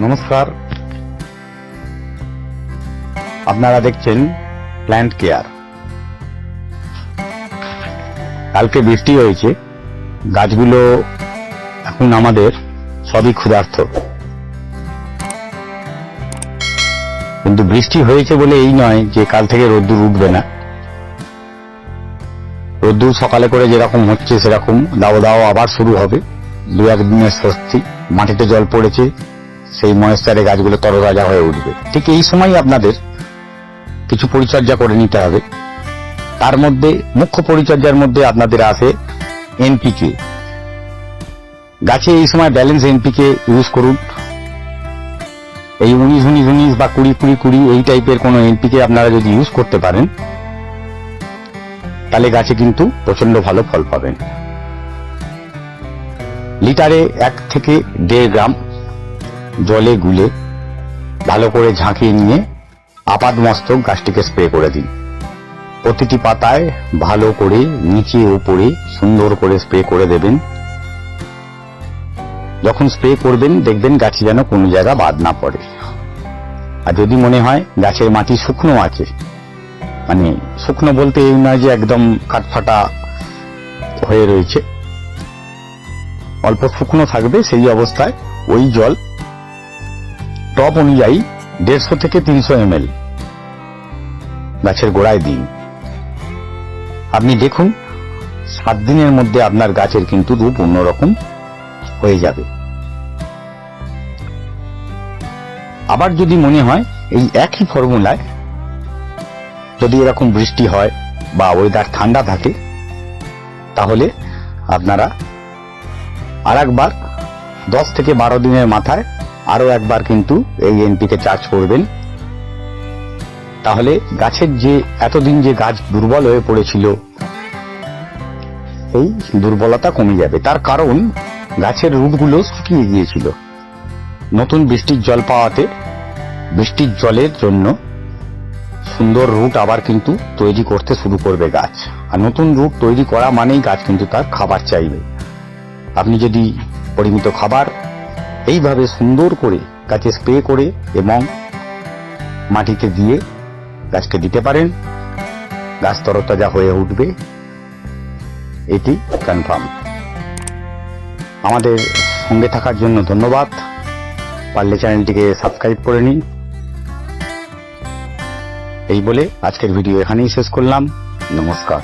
নমস্কার, আপনারা দেখছেন প্ল্যান্ট কেয়ার। কালকে বৃষ্টি হয়েছে, গাছগুলো এখন আমাদের সবই ক্ষুধার্ত। কিন্তু বৃষ্টি হয়েছে বলে এই নয় যে কাল থেকে রোদ্দুর উঠবে না। রোদ্দুর সকালে করে যেরকম হচ্ছে সেরকম দাও দাও আবার শুরু হবে। দু একদিনের স্বস্তি, মাটিতে জল পড়েছে, সেই ময়েশ্চারে গাছগুলো তরতাজা হয়ে উঠবে। ঠিক এই সময় আপনাদের কিছু পরিচর্যা করে নিতে হবে। তার মধ্যে মুখ্য পরিচর্যার মধ্যে আপনাদের আসে এনপিকে। গাছে এই সময় ব্যালেন্স এনপিকে ইউজ করুন। এই 19-19-19 বা 20-20-20 এই টাইপের কোন এনপিকে আপনারা যদি ইউজ করতে পারেন তাহলে গাছে কিন্তু প্রচন্ড ভালো ফল পাবেন। লিটারে 1 থেকে 1.5 গ্রাম জলে গুলে ভালো করে ঝাঁকিয়ে নিয়ে আপাদ মস্তক গাছটিকে স্প্রে করে দিন। প্রতিটি পাতায় ভালো করে নিচে উপরে সুন্দর করে স্প্রে করে দেবেন। যখন স্প্রে করবেন দেখবেন গাছে যেন কোনো জায়গা বাদ না পড়ে। আর যদি মনে হয় গাছের মাটি শুকনো আছে, মানে শুকনো বলতে এই নয় যে একদম কাঠফাটা হয়ে রয়েছে, অল্প শুকনো থাকবে, সেই অবস্থায় ওই জল টপ অনুযায়ী 150 থেকে 300 ml গাছের গোড়ায় দিন। আপনি দেখুন 7 দিনের মধ্যে আপনার গাছের কিন্তু রূপ অন্যরকম হয়ে যাবে। আবার যদি মনে হয় এই একই ফর্মুলায় যদি এরকম বৃষ্টি হয় বা ওয়েদার ঠান্ডা থাকে, তাহলে আপনারা আর একবার 10 থেকে 12 দিনের মাথায় আরো একবার কিন্তু এই এনপিকে চার্জ করবেন। তাহলে গাছের যে এতদিন যে গাছ দুর্বল হয়ে পড়েছিল এই দুর্বলতা কমে যাবে। তার কারণ গাছের রুটগুলো শুকিয়ে গিয়েছিল। নতুন বৃষ্টির জল পাওয়াতে বৃষ্টির জলের জন্য সুন্দর রুট আবার কিন্তু তৈরি করতে শুরু করবে গাছ। আর নতুন রুট তৈরি করা মানেই গাছ কিন্তু তার খাবার চাইবে। আপনি যদি পরিমিত খাবার এইভাবে সুন্দর করে গাছে স্প্রে করে এবং মাটিতে দিয়ে গাছকে দিতে পারেন, গাছ তরতাজা হয়ে উঠবে, এটি কনফার্ম। আমাদের সঙ্গে থাকার জন্য ধন্যবাদ। পারলে চ্যানেলটিকে সাবস্ক্রাইব করে নিন। এই বলে আজকের ভিডিও এখানেই শেষ করলাম। নমস্কার।